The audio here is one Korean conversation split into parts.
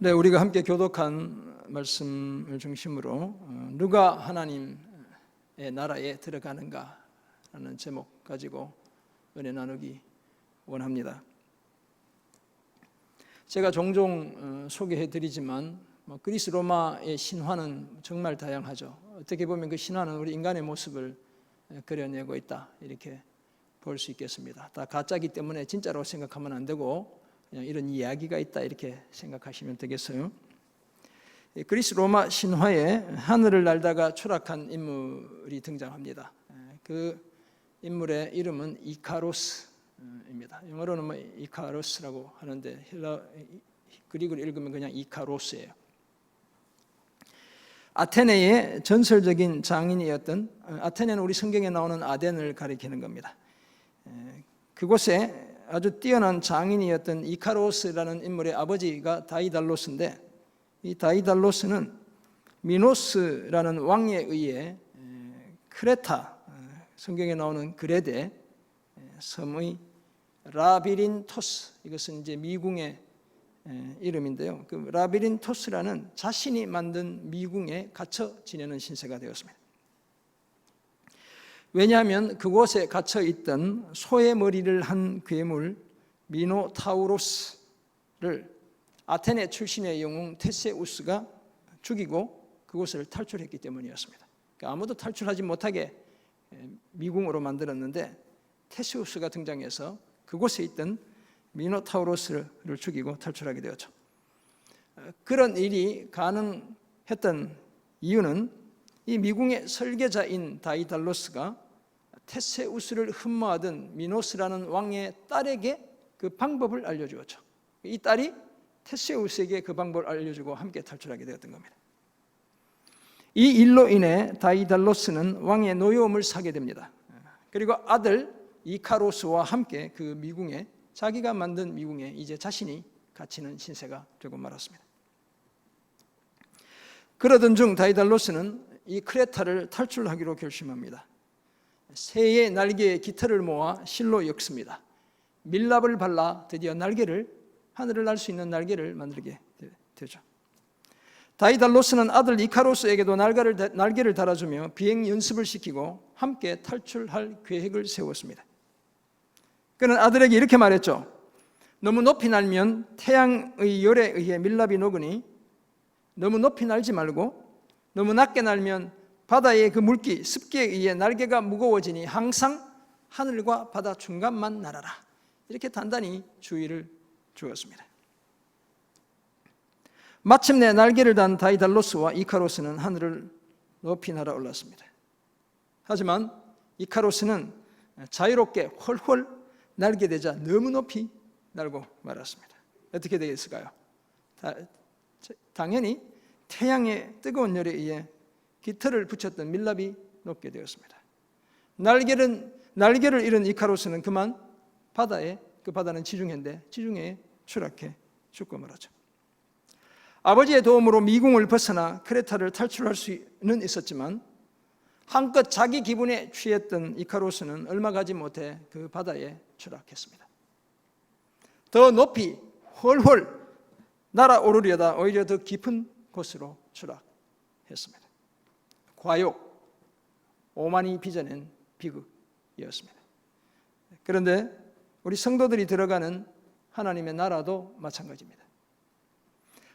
네, 우리가 함께 교독한 말씀을 중심으로 누가 하나님의 나라에 들어가는가 라는 제목 가지고 은혜 나누기 원합니다. 제가 종종 소개해드리지만 그리스 로마의 신화는 정말 다양하죠. 어떻게 보면 그 신화는 우리 인간의 모습을 그려내고 있다 이렇게 볼 수 있겠습니다. 다 가짜이기 때문에 진짜로 생각하면 안 되고 그냥 이런 이야기가 있다 이렇게 생각하시면 되겠어요. 그리스 로마 신화에 하늘을 날다가 추락한 인물이 등장합니다. 그 인물의 이름은 이카로스입니다. 영어로는 이카로스라고 하는데 그리그를 읽으면 그냥 이카로스예요. 아테네의 전설적인 장인이었던, 아테네는 우리 성경에 나오는 아덴을 가리키는 겁니다. 그곳에 아주 뛰어난 장인이었던 이카로스라는 인물의 아버지가 다이달로스인데, 이 다이달로스는 미노스라는 왕에 의해 크레타, 성경에 나오는 그레데 섬의 라비린토스, 이것은 이제 미궁의 이름인데요. 그 라비린토스라는 자신이 만든 미궁에 갇혀 지내는 신세가 되었습니다. 왜냐하면 그곳에 갇혀 있던 소의 머리를 한 괴물 미노타우로스를 아테네 출신의 영웅 테세우스가 죽이고 그곳을 탈출했기 때문이었습니다. 그러니까 아무도 탈출하지 못하게 미궁으로 만들었는데 테세우스가 등장해서 그곳에 있던 미노타우로스를 죽이고 탈출하게 되었죠. 그런 일이 가능했던 이유는 이 미궁의 설계자인 다이달로스가 테세우스를 흠모하던 미노스라는 왕의 딸에게 그 방법을 알려주었죠. 이 딸이 테세우스에게 그 방법을 알려주고 함께 탈출하게 되었던 겁니다. 이 일로 인해 다이달로스는 왕의 노여움을 사게 됩니다. 그리고 아들 이카로스와 함께 그 미궁에, 자기가 만든 미궁에 이제 자신이 갇히는 신세가 되고 말았습니다. 그러던 중 다이달로스는 이 크레타를 탈출하기로 결심합니다. 새의 날개에 깃털을 모아 실로 엮습니다. 밀랍을 발라 드디어 하늘을 날 수 있는 날개를 만들게 되죠. 다이달로스는 아들 이카로스에게도 날개를 달아주며 비행 연습을 시키고 함께 탈출할 계획을 세웠습니다. 그는 아들에게 이렇게 말했죠. 너무 높이 날면 태양의 열에 의해 밀랍이 녹으니 너무 높이 날지 말고 너무 낮게 날면 바다의 그 물기, 습기에 의해 날개가 무거워지니 항상 하늘과 바다 중간만 날아라. 이렇게 단단히 주의를 주었습니다. 마침내 날개를 단 다이달로스와 이카로스는 하늘을 높이 날아올랐습니다. 하지만 이카로스는 자유롭게 훨훨 날게 되자 너무 높이 날고 말았습니다. 어떻게 되겠을까요? 당연히 태양의 뜨거운 열에 의해 깃털을 붙였던 밀랍이 녹게 되었습니다. 날개를 잃은 이카로스는 그만 그 바다는 지중해인데 지중해에 추락해 죽고 말았죠. 아버지의 도움으로 미궁을 벗어나 크레타를 탈출할 수는 있었지만 한껏 자기 기분에 취했던 이카로스는 얼마 가지 못해 그 바다에 추락했습니다. 더 높이 훨훨 날아오르려다 오히려 더 깊은 곳으로 추락했습니다. 과욕, 오만이 빚어낸 비극이었습니다. 그런데 우리 성도들이 들어가는 하나님의 나라도 마찬가지입니다.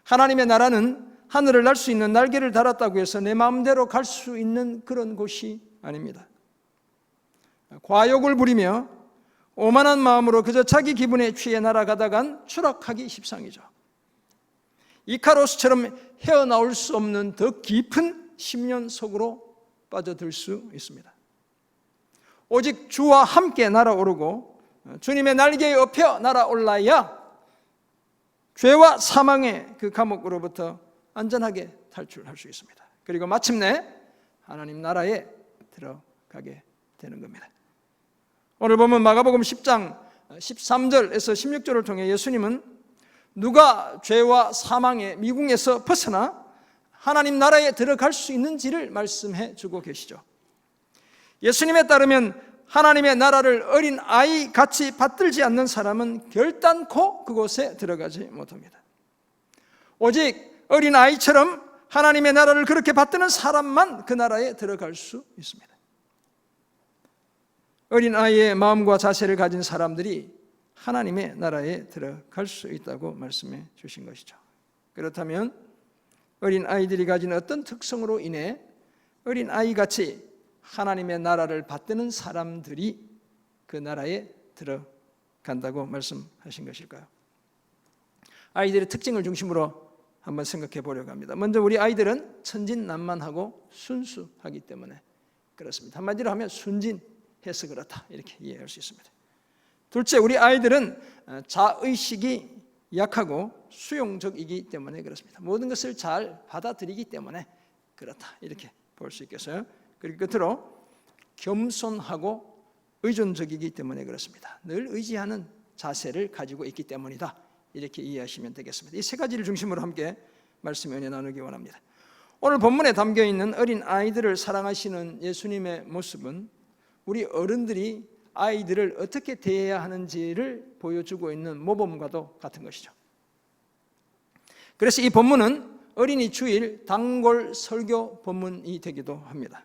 하나님의 나라는 하늘을 날 수 있는 날개를 달았다고 해서 내 마음대로 갈 수 있는 그런 곳이 아닙니다. 과욕을 부리며 오만한 마음으로 그저 자기 기분에 취해 날아가다간 추락하기 십상이죠. 이카로스처럼 헤어나올 수 없는 더 깊은 심연 속으로 빠져들 수 있습니다. 오직 주와 함께 날아오르고 주님의 날개에 업혀 날아올라야 죄와 사망의 그 감옥으로부터 안전하게 탈출할 수 있습니다. 그리고 마침내 하나님 나라에 들어가게 되는 겁니다. 오늘 보면 마가복음 10장 13절에서 16절을 통해 예수님은 누가 죄와 사망의 미궁에서 벗어나 하나님 나라에 들어갈 수 있는지를 말씀해 주고 계시죠. 예수님에 따르면 하나님의 나라를 어린 아이 같이 받들지 않는 사람은 결단코 그곳에 들어가지 못합니다. 오직 어린아이처럼 하나님의 나라를 그렇게 받드는 사람만 그 나라에 들어갈 수 있습니다. 어린아이의 마음과 자세를 가진 사람들이 하나님의 나라에 들어갈 수 있다고 말씀해 주신 것이죠. 그렇다면 어린아이들이 가진 어떤 특성으로 인해 어린아이같이 하나님의 나라를 받드는 사람들이 그 나라에 들어간다고 말씀하신 것일까요? 아이들의 특징을 중심으로 한번 생각해 보려고 합니다. 먼저 우리 아이들은 천진난만하고 순수하기 때문에 그렇습니다. 한마디로 하면 순진해서 그렇다, 이렇게 이해할 수 있습니다. 둘째, 우리 아이들은 자의식이 약하고 수용적이기 때문에 그렇습니다. 모든 것을 잘 받아들이기 때문에 그렇다, 이렇게 볼 수 있겠어요. 그리고 끝으로 겸손하고 의존적이기 때문에 그렇습니다. 늘 의지하는 자세를 가지고 있기 때문이다, 이렇게 이해하시면 되겠습니다. 이 세 가지를 중심으로 함께 말씀 은혜 나누기 원합니다. 오늘 본문에 담겨있는 어린 아이들을 사랑하시는 예수님의 모습은 우리 어른들이 아이들을 어떻게 대해야 하는지를 보여주고 있는 모범과도 같은 것이죠. 그래서 이 본문은 어린이 주일 단골 설교 본문이 되기도 합니다.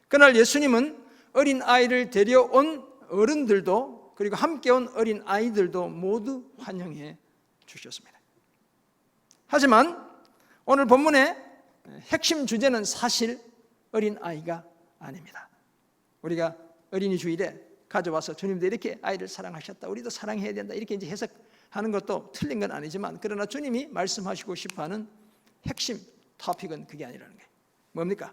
그날 예수님은 어린 아이를 데려온 어른들도 그리고 함께 온 어린 아이들도 모두 환영해 주셨습니다. 하지만 오늘 본문의 핵심 주제는 사실 어린 아이가 아닙니다. 우리가 어린이 주일에 가져와서 주님도 이렇게 아이를 사랑하셨다, 우리도 사랑해야 된다, 이렇게 이제 해석하는 것도 틀린 건 아니지만, 그러나 주님이 말씀하시고 싶어하는 핵심 토픽은 그게 아니라는 거예요. 뭡니까?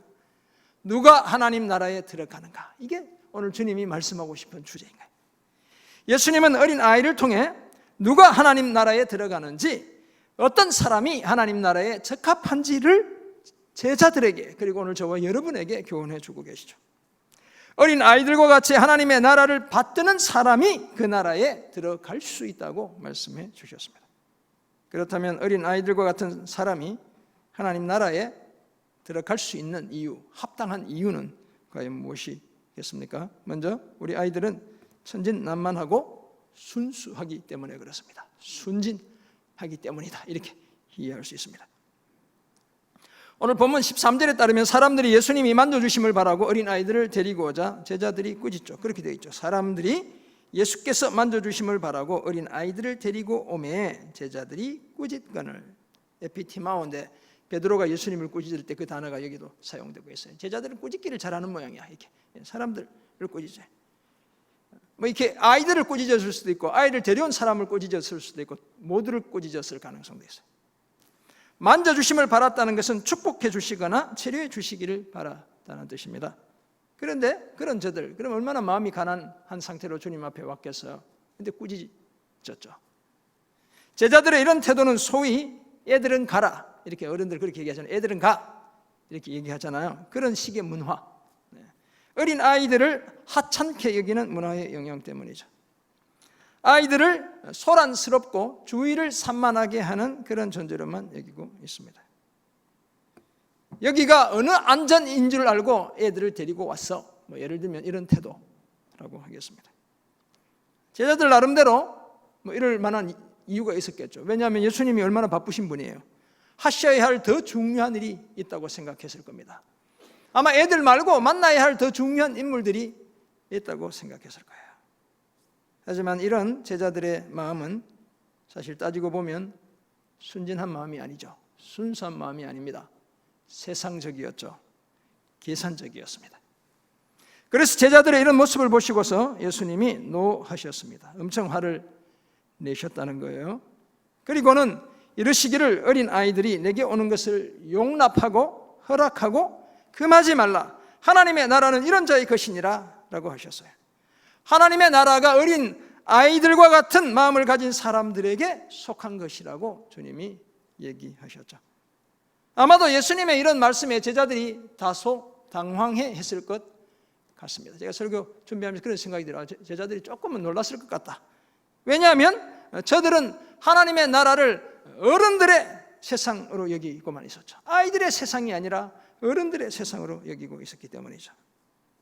누가 하나님 나라에 들어가는가? 이게 오늘 주님이 말씀하고 싶은 주제인 거예요. 예수님은 어린 아이를 통해 누가 하나님 나라에 들어가는지, 어떤 사람이 하나님 나라에 적합한지를 제자들에게, 그리고 오늘 저와 여러분에게 교훈해 주고 계시죠. 어린 아이들과 같이 하나님의 나라를 받드는 사람이 그 나라에 들어갈 수 있다고 말씀해 주셨습니다. 그렇다면 어린 아이들과 같은 사람이 하나님 나라에 들어갈 수 있는 이유, 합당한 이유는 과연 무엇이겠습니까? 먼저 우리 아이들은 천진난만하고 순수하기 때문에 그렇습니다. 순진하기 때문이다, 이렇게 이해할 수 있습니다. 오늘 본문 13절에 따르면 사람들이 예수님이 만져주심을 바라고 어린아이들을 데리고 오자 제자들이 꾸짖죠. 그렇게 되어 있죠. 사람들이 예수께서 만져주심을 바라고 어린아이들을 데리고 오매 제자들이 꾸짖거늘. 에피티마오인데 베드로가 예수님을 꾸짖을 때 그 단어가 여기도 사용되고 있어요. 제자들은 꾸짖기를 잘하는 모양이야. 이렇게 사람들을 꾸짖어요. 뭐 이렇게 아이들을 꾸짖었을 수도 있고, 아이를 데려온 사람을 꾸짖었을 수도 있고, 모두를 꾸짖었을 가능성도 있어요. 만져주심을 바랐다는 것은 축복해 주시거나 치료해 주시기를 바랐다는 뜻입니다. 그런데 그런 저들, 그럼 얼마나 마음이 가난한 상태로 주님 앞에 왔겠어요? 근데 꾸짖었죠. 제자들의 이런 태도는 소위 애들은 가라, 이렇게 어른들 그렇게 얘기하잖아요. 애들은 가, 이렇게 얘기하잖아요. 그런 식의 문화, 어린 아이들을 하찮게 여기는 문화의 영향 때문이죠. 아이들을 소란스럽고 주의를 산만하게 하는 그런 존재로만 여기고 있습니다. 여기가 어느 안전인 줄 알고 애들을 데리고 왔어, 뭐 예를 들면 이런 태도라고 하겠습니다. 제자들 나름대로 뭐 이럴 만한 이유가 있었겠죠. 왜냐하면 예수님이 얼마나 바쁘신 분이에요. 하셔야 할 더 중요한 일이 있다고 생각했을 겁니다. 아마 애들 말고 만나야 할 더 중요한 인물들이 있다고 생각했을 거예요. 하지만 이런 제자들의 마음은 사실 따지고 보면 순진한 마음이 아니죠. 순수한 마음이 아닙니다. 세상적이었죠. 계산적이었습니다. 그래서 제자들의 이런 모습을 보시고서 예수님이 노하셨습니다. 엄청 화를 내셨다는 거예요. 그리고는 이러시기를, 어린 아이들이 내게 오는 것을 용납하고 허락하고 금하지 말라. 하나님의 나라는 이런 자의 것이니라 라고 하셨어요. 하나님의 나라가 어린 아이들과 같은 마음을 가진 사람들에게 속한 것이라고 주님이 얘기하셨죠. 아마도 예수님의 이런 말씀에 제자들이 다소 당황해 했을 것 같습니다. 제가 설교 준비하면서 그런 생각이 들어요. 제자들이 조금은 놀랐을 것 같다. 왜냐하면 저들은 하나님의 나라를 어른들의 세상으로 여기고만 있었죠. 아이들의 세상이 아니라 어른들의 세상으로 여기고 있었기 때문이죠.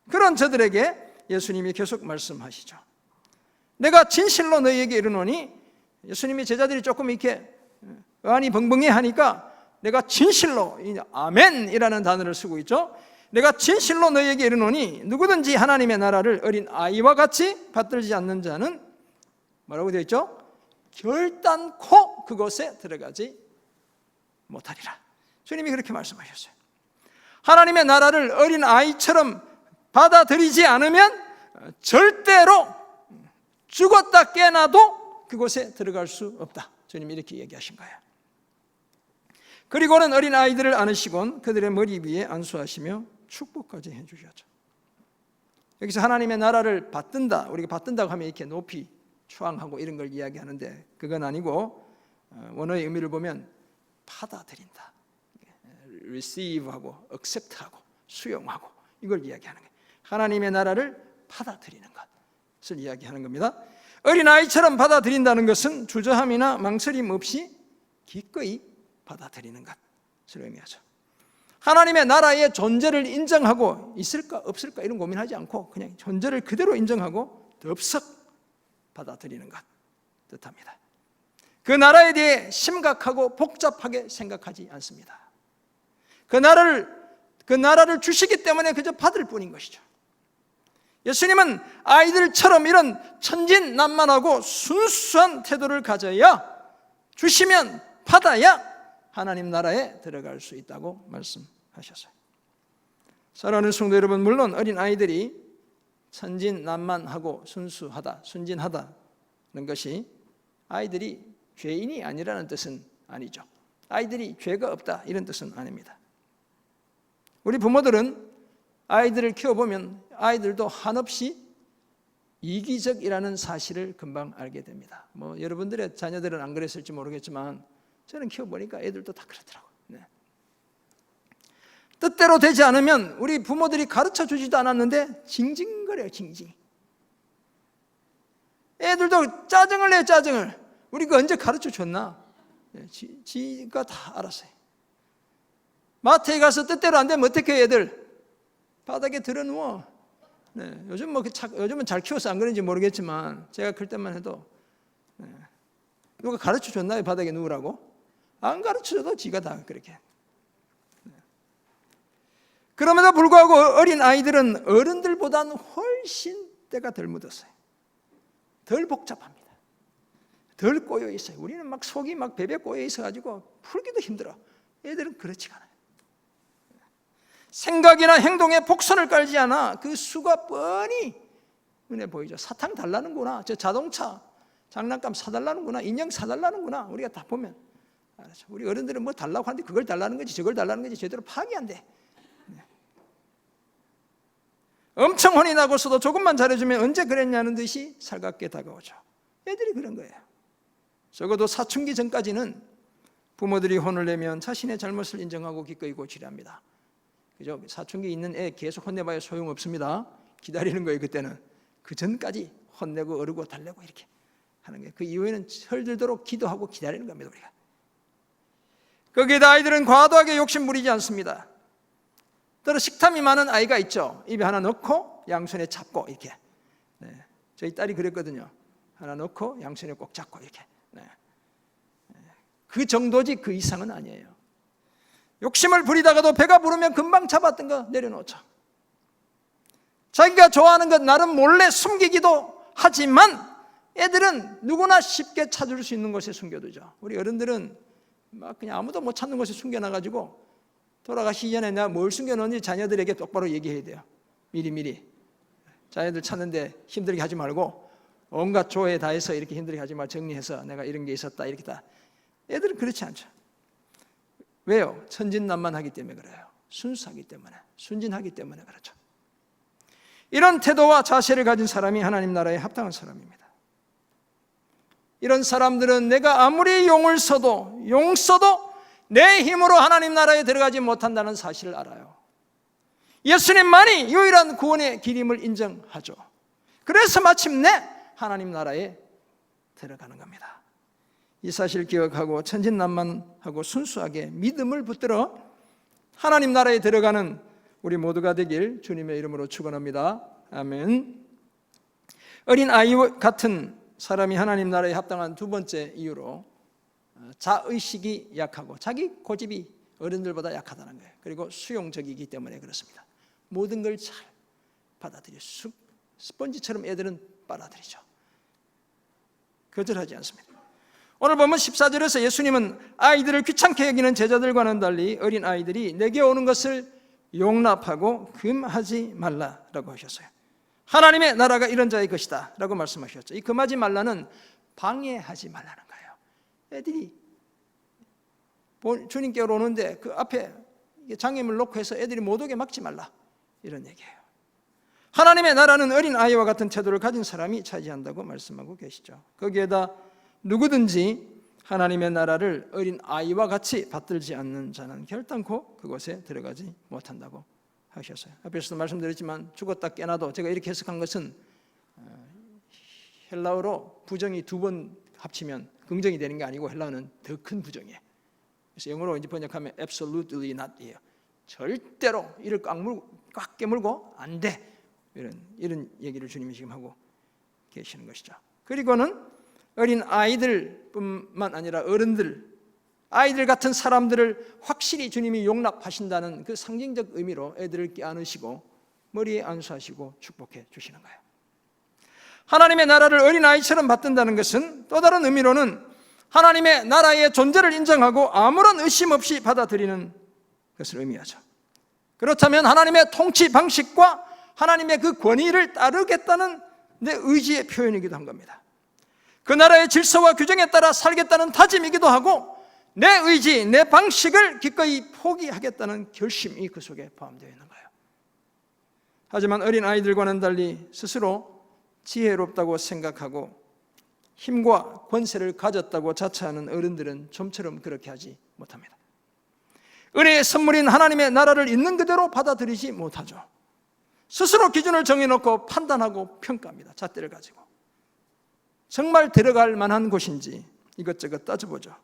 그런 저들에게 예수님이 계속 말씀하시죠. 내가 진실로 너희에게 이르노니, 예수님이 제자들이 조금 이렇게 어안이 벙벙해 하니까 내가 진실로, 아멘이라는 단어를 쓰고 있죠. 내가 진실로 너희에게 이르노니 누구든지 하나님의 나라를 어린 아이와 같이 받들지 않는 자는 뭐라고 되어 있죠? 결단코 그곳에 들어가지 못하리라. 주님이 그렇게 말씀하셨어요. 하나님의 나라를 어린 아이처럼 받아들이지 않으면 절대로 죽었다 깨나도 그곳에 들어갈 수 없다. 주님이 이렇게 얘기하신 거예요. 그리고는 어린 아이들을 안으시곤 그들의 머리 위에 안수하시며 축복까지 해주셨죠. 여기서 하나님의 나라를 받든다, 우리가 받든다고 하면 이렇게 높이 추앙하고 이런 걸 이야기하는데 그건 아니고, 원어의 의미를 보면 받아들인다, receive하고 accept하고 수용하고 이걸 이야기하는 거예요. 하나님의 나라를 받아들이는 것을 이야기하는 겁니다. 어린아이처럼 받아들인다는 것은 주저함이나 망설임 없이 기꺼이 받아들이는 것을 의미하죠. 하나님의 나라의 존재를 인정하고 있을까 없을까 이런 고민하지 않고 그냥 존재를 그대로 인정하고 덥석 받아들이는 것 뜻합니다. 그 나라에 대해 심각하고 복잡하게 생각하지 않습니다. 그 나라를 주시기 때문에 그저 받을 뿐인 것이죠. 예수님은 아이들처럼 이런 천진난만하고 순수한 태도를 가져야, 주시면 받아야 하나님 나라에 들어갈 수 있다고 말씀하셨어요. 사랑하는 성도 여러분, 물론 어린 아이들이 천진난만하고 순수하다, 순진하다는 것이 아이들이 죄인이 아니라는 뜻은 아니죠. 아이들이 죄가 없다 이런 뜻은 아닙니다. 우리 부모들은 아이들을 키워보면 아이들도 한없이 이기적이라는 사실을 금방 알게 됩니다. 여러분들의 자녀들은 안 그랬을지 모르겠지만 저는 키워보니까 애들도 다 그렇더라고요. 네. 뜻대로 되지 않으면 우리 부모들이 가르쳐 주지도 않았는데 징징거려요. 징징. 애들도 짜증을 내요. 짜증을. 우리가 언제 가르쳐 줬나? 네. 지가 다 알았어요. 마트에 가서 뜻대로 안 되면 어떻게 해요? 애들 바닥에 들어누워. 네. 요즘은 잘 키워서 안 그런지 모르겠지만 제가 클 때만 해도 네. 누가 가르쳐 줬나요? 바닥에 누우라고? 안 가르쳐줘도 지가 다 그렇게. 네. 그럼에도 불구하고 어린 아이들은 어른들보다는 훨씬 때가 덜 묻었어요. 덜 복잡합니다. 덜 꼬여 있어요. 우리는 막 속이 막 베베 꼬여 있어가지고 풀기도 힘들어. 애들은 그렇지가 않아요. 생각이나 행동에 복선을 깔지 않아 그 수가 뻔히 눈에 보이죠. 사탕 달라는구나, 저 자동차 장난감 사달라는구나, 인형 사달라는구나. 우리가 다 보면 알았죠. 우리 어른들은 뭐 달라고 하는데 그걸 달라는 거지 저걸 달라는 거지 제대로 파악이 안 돼. 네. 엄청 혼이 나고서도 조금만 잘해주면 언제 그랬냐는 듯이 살갑게 다가오죠. 애들이 그런 거예요. 적어도 사춘기 전까지는 부모들이 혼을 내면 자신의 잘못을 인정하고 기꺼이 고치려 합니다. 그죠? 사춘기 있는 애 계속 혼내봐야 소용없습니다. 기다리는 거예요. 그때는 그 전까지 혼내고 어르고 달래고 이렇게 하는 거예요. 그 이후에는 철들도록 기도하고 기다리는 겁니다. 우리가. 거기에다 아이들은 과도하게 욕심 부리지 않습니다. 때로 식탐이 많은 아이가 있죠. 입에 하나 넣고 양손에 잡고 이렇게. 네. 저희 딸이 그랬거든요. 하나 넣고 양손에 꼭 잡고 이렇게. 네. 그 정도지 그 이상은 아니에요. 욕심을 부리다가도 배가 부르면 금방 잡았던 거 내려놓죠. 자기가 좋아하는 것 나름 몰래 숨기기도 하지만 애들은 누구나 쉽게 찾을 수 있는 곳에 숨겨두죠. 우리 어른들은 막 그냥 아무도 못 찾는 곳에 숨겨놔가지고 돌아가시기 전에 내가 뭘 숨겨놓는지 자녀들에게 똑바로 얘기해야 돼요. 미리 자녀들 찾는데 힘들게 하지 말고 온갖 조회 다 해서 이렇게 힘들게 하지 말고 정리해서 내가 이런 게 있었다 이렇게 다. 애들은 그렇지 않죠. 왜요? 천진난만하기 때문에 그래요. 순수하기 때문에, 순진하기 때문에 그렇죠. 이런 태도와 자세를 가진 사람이 하나님 나라에 합당한 사람입니다. 이런 사람들은 내가 아무리 용을 써도 내 힘으로 하나님 나라에 들어가지 못한다는 사실을 알아요. 예수님만이 유일한 구원의 길임을 인정하죠. 그래서 마침내 하나님 나라에 들어가는 겁니다. 이 사실을 기억하고 천진난만하고 순수하게 믿음을 붙들어 하나님 나라에 들어가는 우리 모두가 되길 주님의 이름으로 축원합니다. 아멘. 어린 아이 같은 사람이 하나님 나라에 합당한 두 번째 이유로 자의식이 약하고 자기 고집이 어른들보다 약하다는 거예요. 그리고 수용적이기 때문에 그렇습니다. 모든 걸 잘 받아들여 스펀지처럼 애들은 빨아들이죠. 거절하지 않습니다. 오늘 보면 14절에서 예수님은 아이들을 귀찮게 여기는 제자들과는 달리 어린 아이들이 내게 오는 것을 용납하고 금하지 말라라고 하셨어요. 하나님의 나라가 이런 자의 것이다 라고 말씀하셨죠. 이 금하지 말라는 방해하지 말라는 거예요. 애들이 주님께로 오는데 그 앞에 장애물 놓고 해서 애들이 못 오게 막지 말라, 이런 얘기예요. 하나님의 나라는 어린 아이와 같은 태도를 가진 사람이 차지한다고 말씀하고 계시죠. 거기에다 누구든지 하나님의 나라를 어린 아이와 같이 받들지 않는 자는 결단코 그곳에 들어가지 못한다고 하셨어요. 앞에서도 말씀드렸지만 죽었다 깨나도, 제가 이렇게 해석한 것은 헬라어로 부정이 2번 합치면 긍정이 되는 게 아니고 헬라어는 더 큰 부정이에요. 그래서 영어로 이제 번역하면 absolutely not이에요. 절대로 이를 꽉 깨물고 안 돼, 이런 얘기를 주님이 지금 하고 계시는 것이죠. 그리고는 어린 아이들뿐만 아니라 어른들, 아이들 같은 사람들을 확실히 주님이 용납하신다는 그 상징적 의미로 애들을 껴안으시고 머리에 안수하시고 축복해 주시는 거예요. 하나님의 나라를 어린아이처럼 받든다는 것은 또 다른 의미로는 하나님의 나라의 존재를 인정하고 아무런 의심 없이 받아들이는 것을 의미하죠. 그렇다면 하나님의 통치 방식과 하나님의 그 권위를 따르겠다는 내 의지의 표현이기도 한 겁니다. 그 나라의 질서와 규정에 따라 살겠다는 다짐이기도 하고 내 의지, 내 방식을 기꺼이 포기하겠다는 결심이 그 속에 포함되어 있는 거예요. 하지만 어린 아이들과는 달리 스스로 지혜롭다고 생각하고 힘과 권세를 가졌다고 자처하는 어른들은 좀처럼 그렇게 하지 못합니다. 은혜의 선물인 하나님의 나라를 있는 그대로 받아들이지 못하죠. 스스로 기준을 정해놓고 판단하고 평가합니다. 잣대를 가지고 정말 들어갈 만한 곳인지 이것저것 따져보죠.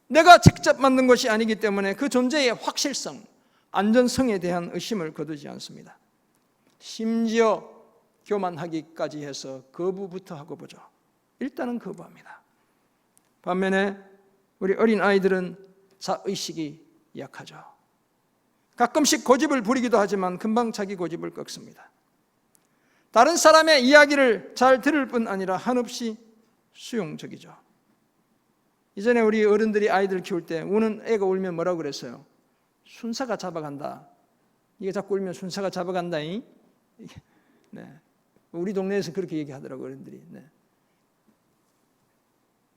내가 직접 만든 것이 아니기 때문에 그 존재의 확실성, 안전성에 대한 의심을 거두지 않습니다. 심지어 교만하기까지 해서 거부부터 하고 보죠. 일단은 거부합니다. 반면에 우리 어린 아이들은 자의식이 약하죠. 가끔씩 고집을 부리기도 하지만 금방 자기 고집을 꺾습니다. 다른 사람의 이야기를 잘 들을 뿐 아니라 한없이 수용적이죠. 이전에 우리 어른들이 아이들 키울 때 우는 애가 울면 뭐라고 그랬어요? 순사가 잡아간다. 이게 자꾸 울면 순사가 잡아간다. 네. 우리 동네에서 그렇게 얘기하더라고요, 어른들이. 네.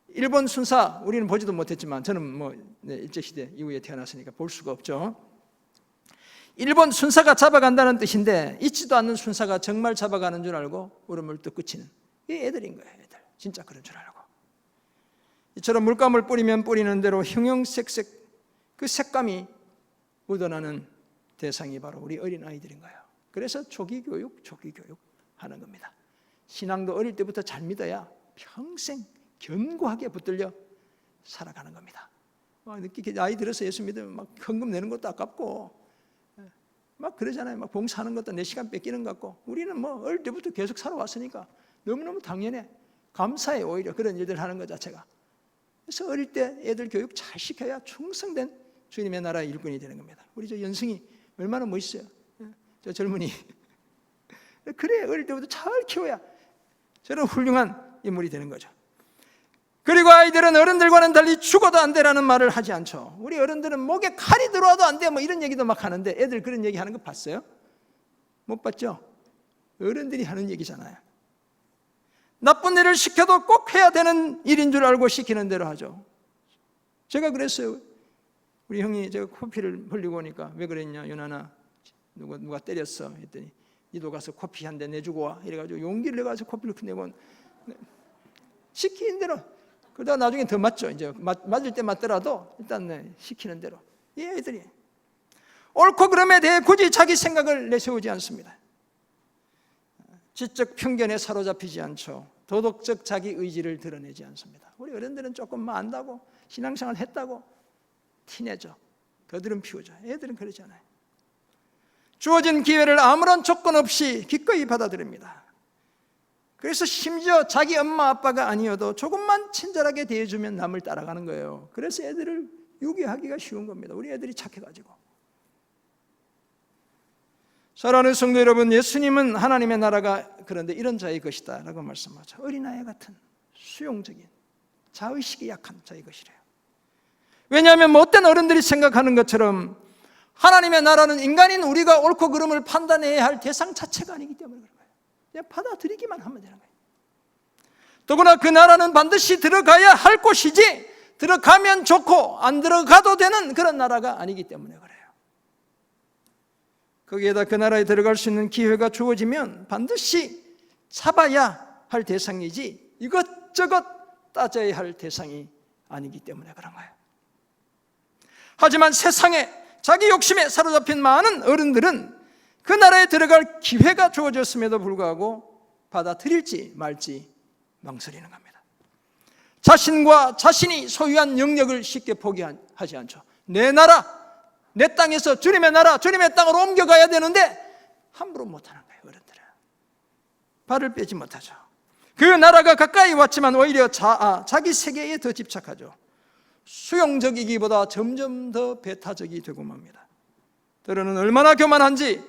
일본 순사, 우리는 보지도 못했지만 저는 일제시대 이후에 태어났으니까 볼 수가 없죠. 일본 순사가 잡아간다는 뜻인데 있지도 않는 순사가 정말 잡아가는 줄 알고 울음을 또 그치는 이 애들인 거예요. 애들 진짜 그런 줄 알고. 이처럼 물감을 뿌리면 뿌리는 대로 형형색색 그 색감이 묻어나는 대상이 바로 우리 어린아이들인 거예요. 그래서 조기교육 하는 겁니다. 신앙도 어릴 때부터 잘 믿어야 평생 견고하게 붙들려 살아가는 겁니다. 늦게 나이 들어서 예수 믿으면 막 헌금 내는 것도 아깝고 막 그러잖아요. 막 봉사하는 것도 내 시간 뺏기는 것 같고. 우리는 어릴 때부터 계속 살아왔으니까 너무너무 당연해. 감사해. 오히려 그런 일들 하는 것 자체가. 그래서 어릴 때 애들 교육 잘 시켜야 충성된 주님의 나라의 일꾼이 되는 겁니다. 우리 저 연승이 얼마나 멋있어요. 저 젊은이. 그래, 어릴 때부터 잘 키워야 저런 훌륭한 인물이 되는 거죠. 그리고 아이들은 어른들과는 달리 죽어도 안 되라는 말을 하지 않죠. 우리 어른들은 목에 칼이 들어와도 안 돼 이런 얘기도 막 하는데 애들 그런 얘기 하는 거 봤어요? 못 봤죠? 어른들이 하는 얘기잖아요. 나쁜 일을 시켜도 꼭 해야 되는 일인 줄 알고 시키는 대로 하죠. 제가 그랬어요. 우리 형이 제가 코피를 흘리고 오니까 왜 그랬냐, 유나나 누가 때렸어 했더니 니도 가서 코피 한 대 내주고 와 이래가지고 용기를 내가서 코피를 내고 시키는 대로. 그러다가 나중에 더 맞죠. 이제 맞을 때 맞더라도 일단 시키는 대로. 이 애들이 옳고 그름에 대해 굳이 자기 생각을 내세우지 않습니다. 지적 편견에 사로잡히지 않죠. 도덕적 자기 의지를 드러내지 않습니다. 우리 어른들은 조금만 안다고 신앙생활 했다고 티내죠. 거드름 피우죠. 애들은 그러지 않아요. 주어진 기회를 아무런 조건 없이 기꺼이 받아들입니다. 그래서 심지어 자기 엄마 아빠가 아니어도 조금만 친절하게 대해주면 남을 따라가는 거예요. 그래서 애들을 유괴하기가 쉬운 겁니다. 우리 애들이 착해가지고. 사랑하는 성도 여러분, 예수님은 하나님의 나라가 그런데 이런 자의 것이다 라고 말씀하죠. 어린아이 같은 수용적인 자의식이 약한 자의 것이래요. 왜냐하면 못된 어른들이 생각하는 것처럼 하나님의 나라는 인간인 우리가 옳고 그름을 판단해야 할 대상 자체가 아니기 때문에 그런 거예요. 그냥 받아들이기만 하면 되는 거예요. 더구나 그 나라는 반드시 들어가야 할 곳이지 들어가면 좋고 안 들어가도 되는 그런 나라가 아니기 때문에 그래요. 거기에다 그 나라에 들어갈 수 있는 기회가 주어지면 반드시 잡아야 할 대상이지 이것저것 따져야 할 대상이 아니기 때문에 그런 거예요. 하지만 세상에 자기 욕심에 사로잡힌 많은 어른들은 그 나라에 들어갈 기회가 주어졌음에도 불구하고 받아들일지 말지 망설이는 겁니다. 자신과 자신이 소유한 영역을 쉽게 포기하지 않죠. 내 나라, 내 땅에서 주님의 나라, 주님의 땅으로 옮겨가야 되는데 함부로 못하는 거예요. 어른들은 발을 빼지 못하죠. 그 나라가 가까이 왔지만 오히려 자기 세계에 더 집착하죠. 수용적이기보다 점점 더 배타적이 되고 맙니다. 때로는 얼마나 교만한지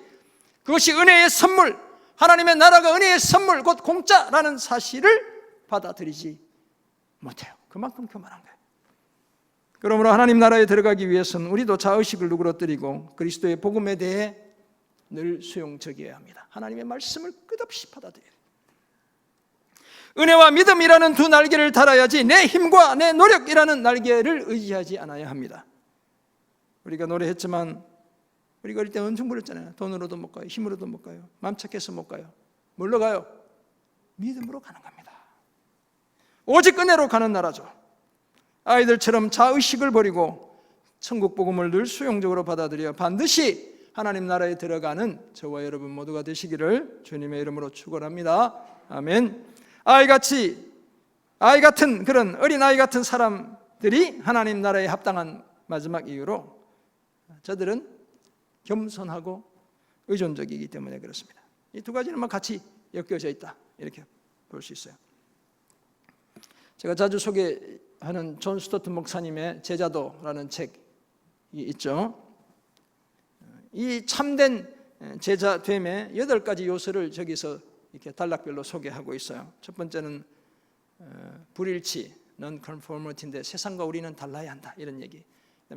그것이 은혜의 선물, 하나님의 나라가 은혜의 선물, 곧 공짜라는 사실을 받아들이지 못해요. 그만큼 교만한 거예요. 그러므로 하나님 나라에 들어가기 위해서는 우리도 자의식을 누그러뜨리고 그리스도의 복음에 대해 늘 수용적이어야 합니다. 하나님의 말씀을 끝없이 받아들여야 돼요. 은혜와 믿음이라는 두 날개를 달아야지 내 힘과 내 노력이라는 날개를 의지하지 않아야 합니다. 우리가 노래했지만 우리가 어릴 때 엄청 부렸잖아요. 돈으로도 못 가요. 힘으로도 못 가요. 마음 착해서 못 가요. 뭘로 가요? 믿음으로 가는 겁니다. 오직 은혜로 가는 나라죠. 아이들처럼 자의식을 버리고 천국 복음을 늘 수용적으로 받아들여 반드시 하나님 나라에 들어가는 저와 여러분 모두가 되시기를 주님의 이름으로 축원합니다. 아멘. 아이 같은 그런 어린아이 같은 사람들이 하나님 나라에 합당한 마지막 이유로 저들은 겸손하고 의존적이기 때문에 그렇습니다. 이 두 가지는 같이 엮여져 있다 이렇게 볼 수 있어요. 제가 자주 소개하는 존 스토트 목사님의 제자도라는 책이 있죠. 이 참된 제자됨의 8가지 요소를 저기서 이렇게 단락별로 소개하고 있어요. 첫 번째는 불일치, non-conformity인데 세상과 우리는 달라야 한다 이런 얘기.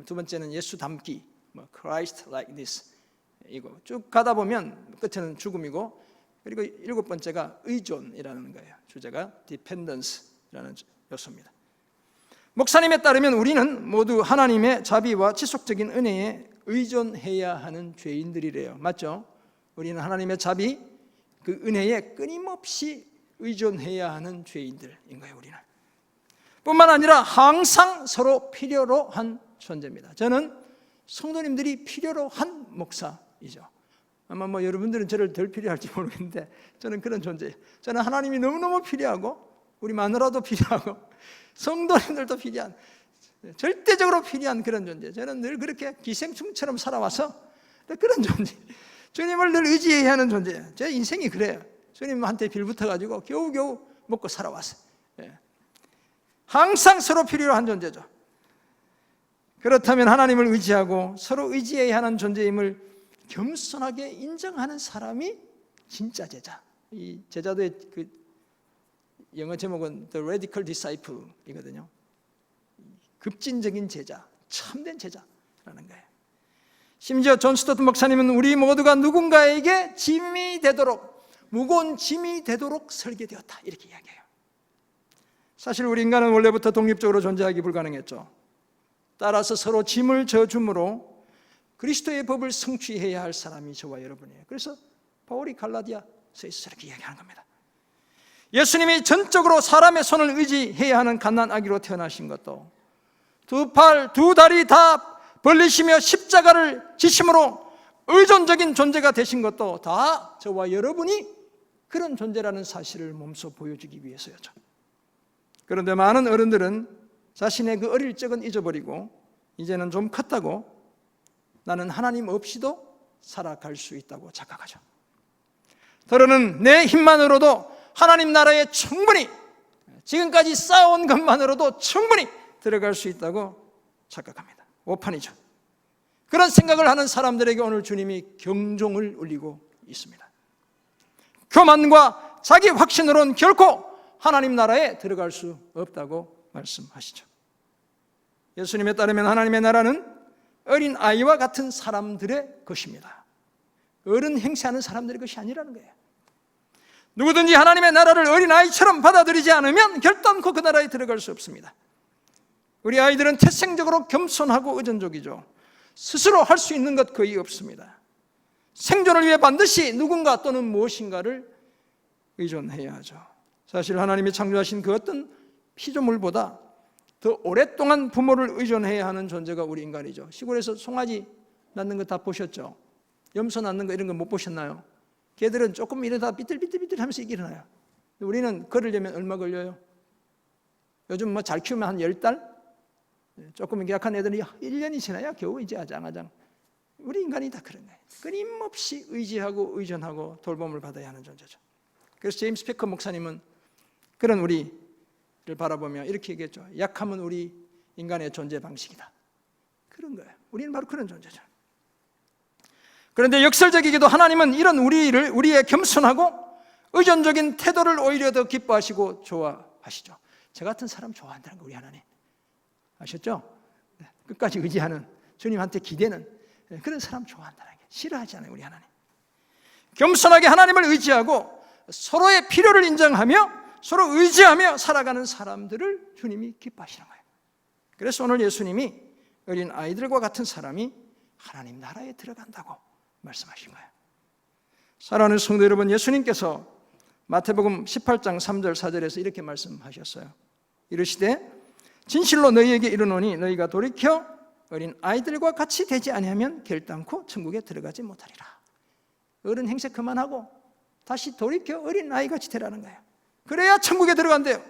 두 번째는 예수 닮기, Christ like this 이거 쭉 가다 보면 끝에는 죽음이고, 그리고 7번째가 의존이라는 거예요. 주제가 dependence라는 요소입니다. 목사님에 따르면 우리는 모두 하나님의 자비와 지속적인 은혜에 의존해야 하는 죄인들이래요. 맞죠? 우리는 하나님의 자비, 그 은혜에 끊임없이 의존해야 하는 죄인들인 거예요. 우리는 뿐만 아니라 항상 서로 필요로 한 존재입니다. 저는 성도님들이 필요로 한 목사이죠. 아마 여러분들은 저를 덜 필요할지 모르겠는데 저는 그런 존재예요. 저는 하나님이 너무너무 필요하고 우리 마누라도 필요하고 성도님들도 필요한, 절대적으로 필요한 그런 존재. 저는 늘 그렇게 기생충처럼 살아와서 그런 존재, 주님을 늘 의지해야 하는 존재예요. 제 인생이 그래요. 주님한테 빌붙어가지고 겨우겨우 먹고 살아왔어요. 항상 서로 필요로 한 존재죠. 그렇다면 하나님을 의지하고 서로 의지해야 하는 존재임을 겸손하게 인정하는 사람이 진짜 제자. 이 제자도의 그 영어 제목은 The Radical Disciple이거든요. 급진적인 제자, 참된 제자라는 거예요. 심지어 존 스토트 목사님은 우리 모두가 누군가에게 짐이 되도록, 무거운 짐이 되도록 설계되었다 이렇게 이야기해요. 사실 우리 인간은 원래부터 독립적으로 존재하기 불가능했죠. 따라서 서로 짐을 져줌으로 그리스도의 법을 성취해야 할 사람이 저와 여러분이에요. 그래서 바울이 갈라디아서에서 이렇게 이야기하는 겁니다. 예수님이 전적으로 사람의 손을 의지해야 하는 갓난아기로 태어나신 것도, 두 팔, 두 다리 다 벌리시며 십자가를 지심으로 의존적인 존재가 되신 것도 다 저와 여러분이 그런 존재라는 사실을 몸소 보여주기 위해서였죠. 그런데 많은 어른들은 자신의 그 어릴 적은 잊어버리고 이제는 좀 컸다고 나는 하나님 없이도 살아갈 수 있다고 착각하죠. 더러는 내 힘만으로도 하나님 나라에 충분히 지금까지 쌓아온 것만으로도 충분히 들어갈 수 있다고 착각합니다. 오판이죠. 그런 생각을 하는 사람들에게 오늘 주님이 경종을 울리고 있습니다. 교만과 자기 확신으로는 결코 하나님 나라에 들어갈 수 없다고 말씀하시죠. 예수님에 따르면 하나님의 나라는 어린 아이와 같은 사람들의 것입니다. 어른 행세하는 사람들의 것이 아니라는 거예요. 누구든지 하나님의 나라를 어린 아이처럼 받아들이지 않으면 결단코 그 나라에 들어갈 수 없습니다. 우리 아이들은 태생적으로 겸손하고 의존적이죠. 스스로 할 수 있는 것 거의 없습니다. 생존을 위해 반드시 누군가 또는 무엇인가를 의존해야 하죠. 사실 하나님이 창조하신 그 어떤 피조물보다 더 오랫동안 부모를 의존해야 하는 존재가 우리 인간이죠. 시골에서 송아지 낳는 거 다 보셨죠? 염소 낳는 거 이런 거 못 보셨나요? 걔들은 조금 이러다 삐뚤삐뚤 하면서 일어나요. 우리는 걸으려면 얼마 걸려요? 요즘 뭐 잘 키우면 한 10달? 조금 약한 애들이 1년이 지나야 겨우 이제 아장아장. 우리 인간이 다 그런 거예요. 끊임없이 의지하고 의존하고 돌봄을 받아야 하는 존재죠. 그래서 제임스 패커 목사님은 그런 우리를 바라보며 이렇게 얘기했죠. 약함은 우리 인간의 존재 방식이다. 그런 거예요. 우리는 바로 그런 존재죠. 그런데 역설적이게도 하나님은 이런 우리의 겸손하고 의존적인 태도를 오히려 더 기뻐하시고 좋아하시죠. 저 같은 사람 좋아한다는 거 우리 하나님 아셨죠? 끝까지 의지하는, 주님한테 기대는 그런 사람 좋아한다는 게 싫어하지 않아요 우리 하나님. 겸손하게 하나님을 의지하고 서로의 필요를 인정하며 서로 의지하며 살아가는 사람들을 주님이 기뻐하시는 거예요. 그래서 오늘 예수님이 어린 아이들과 같은 사람이 하나님 나라에 들어간다고 말씀하신 거예요. 사랑하는 성도 여러분, 예수님께서 마태복음 18장 3절 4절에서 이렇게 말씀하셨어요. 이르시되 진실로 너희에게 이르노니 너희가 돌이켜 어린 아이들과 같이 되지 아니하면 결단코 천국에 들어가지 못하리라. 어른 행세 그만하고 다시 돌이켜 어린 아이같이 되라는 거예요. 그래야 천국에 들어간대요.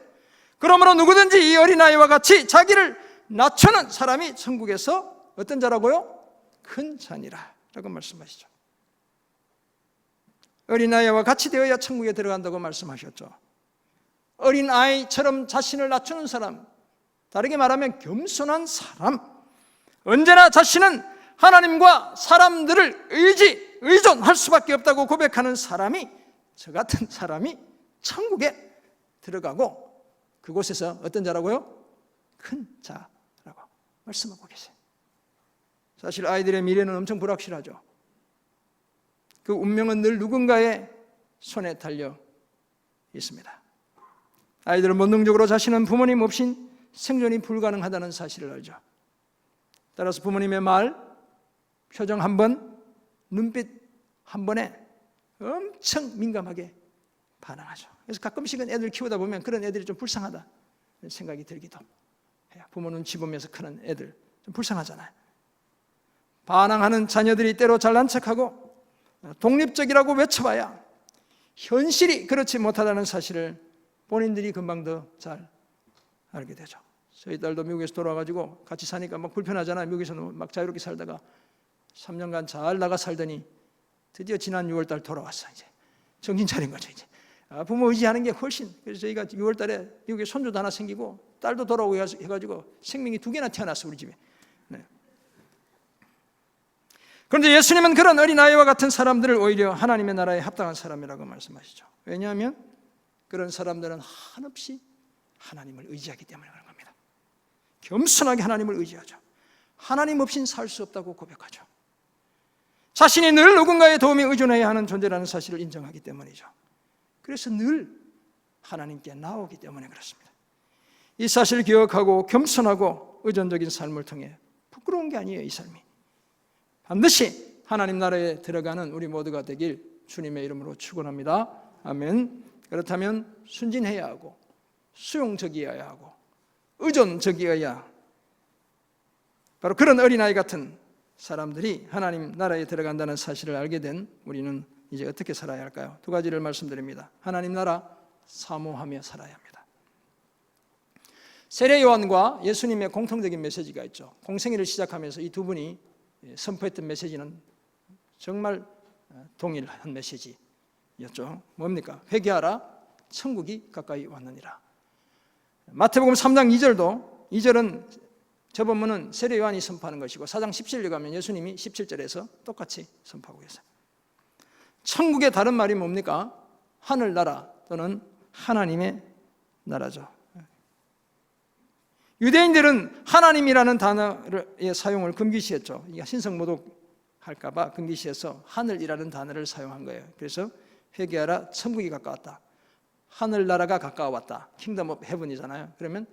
그러므로 누구든지 이 어린 아이와 같이 자기를 낮추는 사람이 천국에서 어떤 자라고요? 큰 자니라 라고 말씀하시죠. 어린아이와 같이 되어야 천국에 들어간다고 말씀하셨죠. 어린아이처럼 자신을 낮추는 사람, 다르게 말하면 겸손한 사람, 언제나 자신은 하나님과 사람들을 의존할 수밖에 없다고 고백하는 사람이, 저 같은 사람이 천국에 들어가고 그곳에서 어떤 자라고요? 큰 자라고 말씀하고 계세요. 사실 아이들의 미래는 엄청 불확실하죠. 그 운명은 늘 누군가의 손에 달려 있습니다. 아이들은 본능적으로 자신은 부모님 없인 생존이 불가능하다는 사실을 알죠. 따라서 부모님의 말, 표정 한 번, 눈빛 한 번에 엄청 민감하게 반응하죠. 그래서 가끔씩은 애들 키우다 보면 그런 애들이 좀 불쌍하다 생각이 들기도 해요. 부모 눈치 보면서 크는 애들 좀 불쌍하잖아요. 반항하는 자녀들이 때로 잘난 척하고 독립적이라고 외쳐봐야 현실이 그렇지 못하다는 사실을 본인들이 금방 더 잘 알게 되죠. 저희 딸도 미국에서 돌아와가지고 같이 사니까 막 불편하잖아요. 미국에서는 막 자유롭게 살다가 3년간 잘 나가 살더니 드디어 지난 6월달 돌아왔어. 이제 정신 차린 거죠. 이제 부모 의지하는 게 훨씬. 그래서 저희가 6월달에 미국에 손주도 하나 생기고 딸도 돌아오고 해가지고 생명이 2개나 태어났어 우리 집에. 네. 그런데 예수님은 그런 어린아이와 같은 사람들을 오히려 하나님의 나라에 합당한 사람이라고 말씀하시죠. 왜냐하면 그런 사람들은 한없이 하나님을 의지하기 때문에 그런 겁니다. 겸손하게 하나님을 의지하죠. 하나님 없이는 살 수 없다고 고백하죠. 자신이 늘 누군가의 도움에 의존해야 하는 존재라는 사실을 인정하기 때문이죠. 그래서 늘 하나님께 나오기 때문에 그렇습니다. 이 사실을 기억하고 겸손하고 의존적인 삶을 통해 부끄러운 게 아니에요. 이 삶이 반드시 하나님 나라에 들어가는 우리 모두가 되길 주님의 이름으로 축원합니다. 아멘. 그렇다면 순진해야 하고 수용적이어야 하고 의존적이어야 바로 그런 어린아이 같은 사람들이 하나님 나라에 들어간다는 사실을 알게 된 우리는 이제 어떻게 살아야 할까요? 2가지를 말씀드립니다. 하나님 나라 사모하며 살아야 합니다. 세례 요한과 예수님의 공통적인 메시지가 있죠. 공생애를 시작하면서 이 두 분이 선포했던 메시지는 정말 동일한 메시지였죠. 뭡니까? 회개하라, 천국이 가까이 왔느니라. 마태복음 3장 2절도 2절은 저본문은 세례 요한이 선포하는 것이고 4장 17절에 가면 예수님이 17절에서 똑같이 선포하고 계세요. 천국의 다른 말이 뭡니까? 하늘나라 또는 하나님의 나라죠. 유대인들은 하나님이라는 단어의 사용을 금기시했죠. 신성모독할까 봐 금기시해서 하늘이라는 단어를 사용한 거예요. 그래서 회개하라, 천국이 가까웠다. 하늘나라가 가까워왔다. 킹덤 오브 헤븐이잖아요. 그러면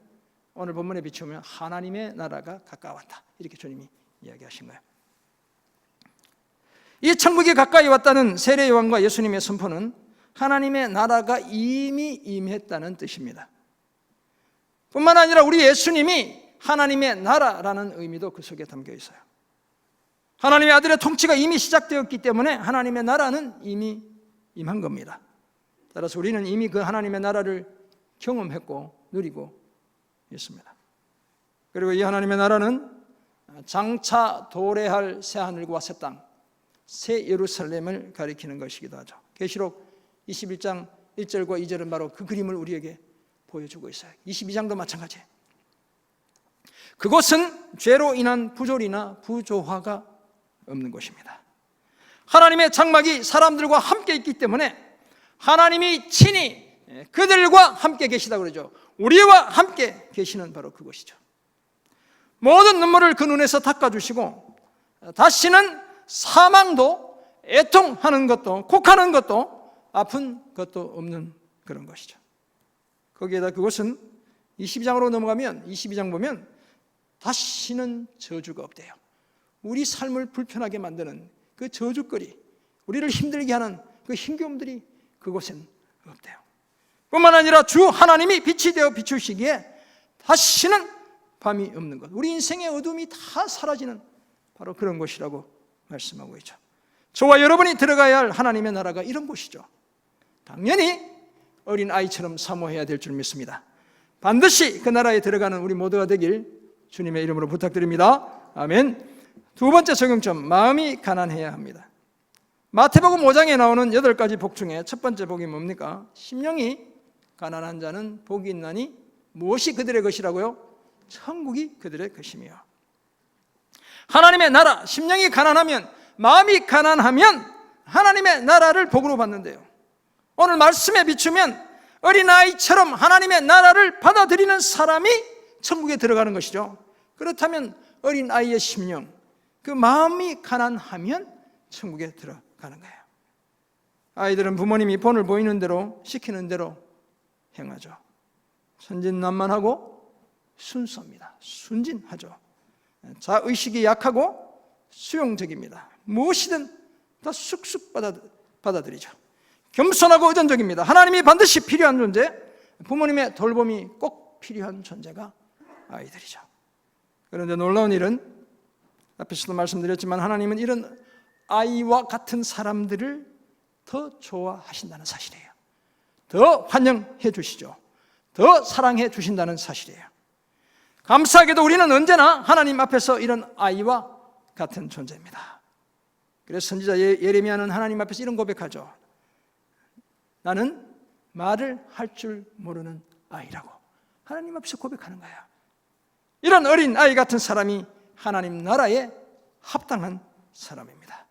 오늘 본문에 비추면 하나님의 나라가 가까웠다. 이렇게 주님이 이야기하신 거예요. 이 천국이 가까이 왔다는 세례 요한과 예수님의 선포는 하나님의 나라가 이미 임했다는 뜻입니다. 뿐만 아니라 우리 예수님이 하나님의 나라라는 의미도 그 속에 담겨 있어요. 하나님의 아들의 통치가 이미 시작되었기 때문에 하나님의 나라는 이미 임한 겁니다. 따라서 우리는 이미 그 하나님의 나라를 경험했고 누리고 있습니다. 그리고 이 하나님의 나라는 장차 도래할 새하늘과 새 땅, 새 예루살렘을 가리키는 것이기도 하죠. 계시록 21장 1절과 2절은 바로 그 그림을 우리에게 보여주고 있어요. 22장도 마찬가지예요. 그곳은 죄로 인한 부조리나 부조화가 없는 곳입니다. 하나님의 장막이 사람들과 함께 있기 때문에 하나님이 친히 그들과 함께 계시다고 그러죠. 우리와 함께 계시는 바로 그곳이죠. 모든 눈물을 그 눈에서 닦아주시고 다시는 사망도 애통하는 것도 곡하는 것도 아픈 것도 없는 그런 것이죠. 거기에다 그것은 22장으로 넘어가면 22장 보면 다시는 저주가 없대요. 우리 삶을 불편하게 만드는 그 저주거리, 우리를 힘들게 하는 그 힘겨움들이 그곳엔 없대요. 뿐만 아니라 주 하나님이 빛이 되어 비추시기에 다시는 밤이 없는 것, 우리 인생의 어둠이 다 사라지는 바로 그런 곳이라고 말씀하고 있죠. 저와 여러분이 들어가야 할 하나님의 나라가 이런 곳이죠. 당연히 어린 아이처럼 사모해야 될 줄 믿습니다. 반드시 그 나라에 들어가는 우리 모두가 되길 주님의 이름으로 부탁드립니다. 아멘. 두 번째 적용점, 마음이 가난해야 합니다. 마태복음 5장에 나오는 8가지 복 중에 첫 번째 복이 뭡니까? 심령이 가난한 자는 복이 있나니 무엇이 그들의 것이라고요? 천국이 그들의 것이며. 하나님의 나라, 심령이 가난하면, 마음이 가난하면 하나님의 나라를 복으로 받는데요. 오늘 말씀에 비추면 어린아이처럼 하나님의 나라를 받아들이는 사람이 천국에 들어가는 것이죠. 그렇다면 어린아이의 심령, 그 마음이 가난하면 천국에 들어가는 거예요. 아이들은 부모님이 본을 보이는 대로 시키는 대로 행하죠. 천진난만하고 순수합니다. 순진하죠. 자의식이 약하고 수용적입니다. 무엇이든 다 쑥쑥 받아들이죠. 겸손하고 의존적입니다. 하나님이 반드시 필요한 존재, 부모님의 돌봄이 꼭 필요한 존재가 아이들이죠. 그런데 놀라운 일은 앞에서도 말씀드렸지만 하나님은 이런 아이와 같은 사람들을 더 좋아하신다는 사실이에요. 더 환영해 주시죠. 더 사랑해 주신다는 사실이에요. 감사하게도 우리는 언제나 하나님 앞에서 이런 아이와 같은 존재입니다. 그래서 선지자 예레미야는 하나님 앞에서 이런 고백하죠. 나는 말을 할 줄 모르는 아이라고 하나님 앞에서 고백하는 거예요. 이런 어린 아이 같은 사람이 하나님 나라에 합당한 사람입니다.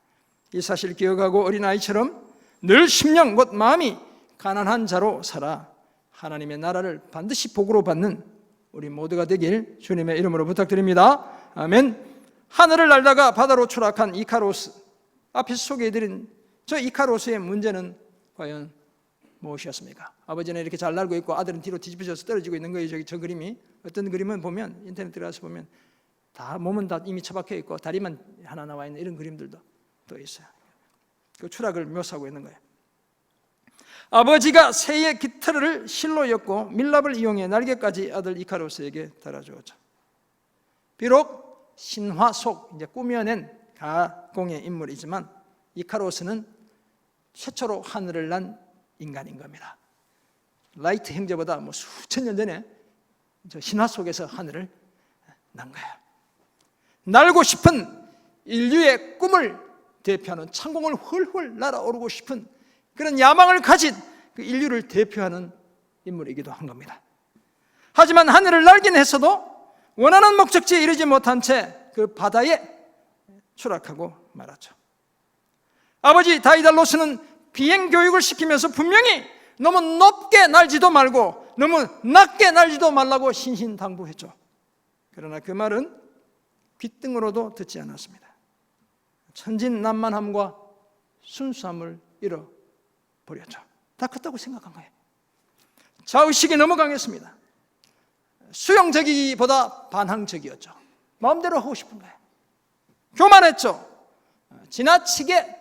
이 사실을 기억하고 어린아이처럼 늘 심령 곧 마음이 가난한 자로 살아 하나님의 나라를 반드시 복으로 받는 우리 모두가 되길 주님의 이름으로 부탁드립니다. 아멘. 하늘을 날다가 바다로 추락한 이카로스, 앞에서 소개해드린 저 이카로스의 문제는 과연 무엇이었습니까? 아버지는 이렇게 잘 날고 있고 아들은 뒤로 뒤집어져서 떨어지고 있는 거예요. 저 그림이. 어떤 그림은 보면 인터넷 들어가서 보면 다 몸은 다 이미 처박혀 있고 다리만 하나 나와 있는 이런 그림들도 또 있어요. 그 추락을 묘사하고 있는 거예요. 아버지가 새의 깃털을 실로 엮고 밀랍을 이용해 날개까지 아들 이카로스에게 달아주었죠. 비록 신화 속 이제 꾸며낸 가공의 인물이지만 이카로스는 최초로 하늘을 난 인간인 겁니다. 라이트 형제보다 수천 년 전에 저 신화 속에서 하늘을 난 거예요. 날고 싶은 인류의 꿈을 대표하는, 창공을 훨훨 날아오르고 싶은 그런 야망을 가진 그 인류를 대표하는 인물이기도 한 겁니다. 하지만 하늘을 날긴 했어도 원하는 목적지에 이르지 못한 채 그 바다에 추락하고 말았죠. 아버지 다이달로스는 비행 교육을 시키면서 분명히 너무 높게 날지도 말고 너무 낮게 날지도 말라고 신신당부했죠. 그러나 그 말은 귓등으로도 듣지 않았습니다. 천진난만함과 순수함을 잃어버렸죠. 다 컸다고 생각한 거예요. 자의식이 너무 강했습니다. 수용적이기보다 반항적이었죠. 마음대로 하고 싶은 거예요. 교만했죠. 지나치게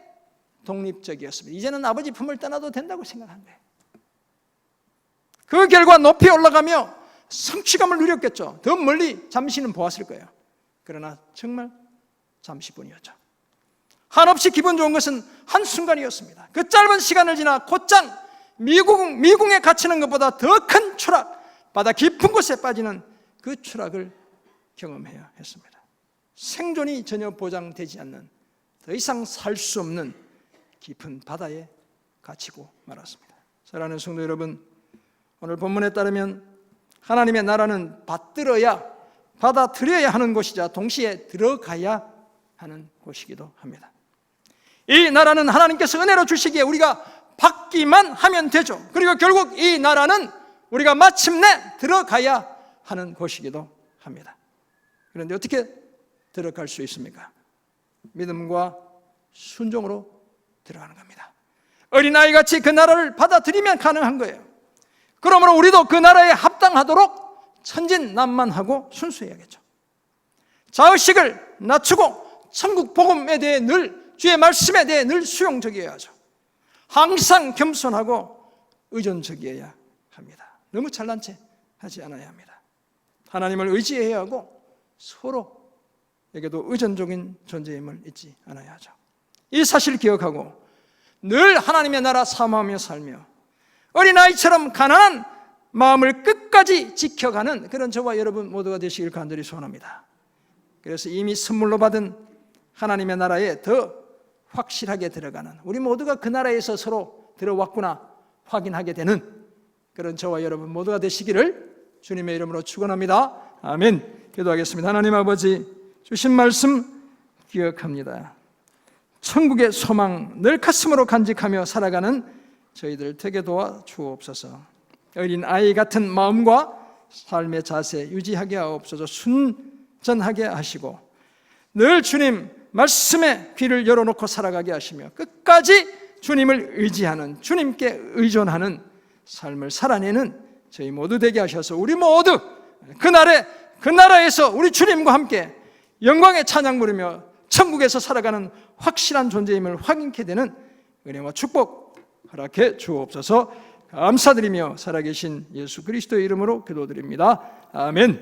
독립적이었습니다. 이제는 아버지 품을 떠나도 된다고 생각한 거예요. 그 결과 높이 올라가며 성취감을 누렸겠죠. 더 멀리 잠시는 보았을 거예요. 그러나 정말 잠시뿐이었죠. 한없이 기분 좋은 것은 한순간이었습니다. 그 짧은 시간을 지나 곧장 미궁에 갇히는 것보다 더 큰 추락, 바다 깊은 곳에 빠지는 그 추락을 경험해야 했습니다. 생존이 전혀 보장되지 않는, 더 이상 살 수 없는 깊은 바다에 갇히고 말았습니다. 사랑하는 성도 여러분, 오늘 본문에 따르면 하나님의 나라는 받아들여야 하는 곳이자 동시에 들어가야 하는 곳이기도 합니다. 이 나라는 하나님께서 은혜로 주시기에 우리가 받기만 하면 되죠. 그리고 결국 이 나라는 우리가 마침내 들어가야 하는 곳이기도 합니다. 그런데 어떻게 들어갈 수 있습니까? 믿음과 순종으로 들어가는 겁니다. 어린아이같이 그 나라를 받아들이면 가능한 거예요. 그러므로 우리도 그 나라에 합당하도록 천진난만하고 순수해야겠죠. 자의식을 낮추고 천국 복음에 대해 늘, 주의 말씀에 대해 늘 수용적이어야 하죠. 항상 겸손하고 의존적이어야 합니다. 너무 잘난 체 하지 않아야 합니다. 하나님을 의지해야 하고 서로에게도 의존적인 존재임을 잊지 않아야 하죠. 이 사실을 기억하고 늘 하나님의 나라 사모하며 살며 어린아이처럼 가난한 마음을 끝까지 지켜가는 그런 저와 여러분 모두가 되시길 간절히 소원합니다. 그래서 이미 선물로 받은 하나님의 나라에 더 확실하게 들어가는, 우리 모두가 그 나라에서 서로 들어왔구나 확인하게 되는 그런 저와 여러분 모두가 되시기를 주님의 이름으로 축원합니다. 아멘. 기도하겠습니다. 하나님 아버지, 주신 말씀 기억합니다. 천국의 소망 늘 가슴으로 간직하며 살아가는 저희들 되게 도와 주옵소서. 어린 아이 같은 마음과 삶의 자세 유지하게 하옵소서. 순전하게 하시고 늘 주님 말씀에 귀를 열어놓고 살아가게 하시며 끝까지 주님을 의지하는, 주님께 의존하는 삶을 살아내는 저희 모두 되게 하셔서 우리 모두 그 나라에서 우리 주님과 함께 영광의 찬양 부르며 천국에서 살아가는 확실한 존재임을 확인케 되는 은혜와 축복 허락해 주옵소서. 감사드리며 살아계신 예수 그리스도의 이름으로 기도드립니다. 아멘.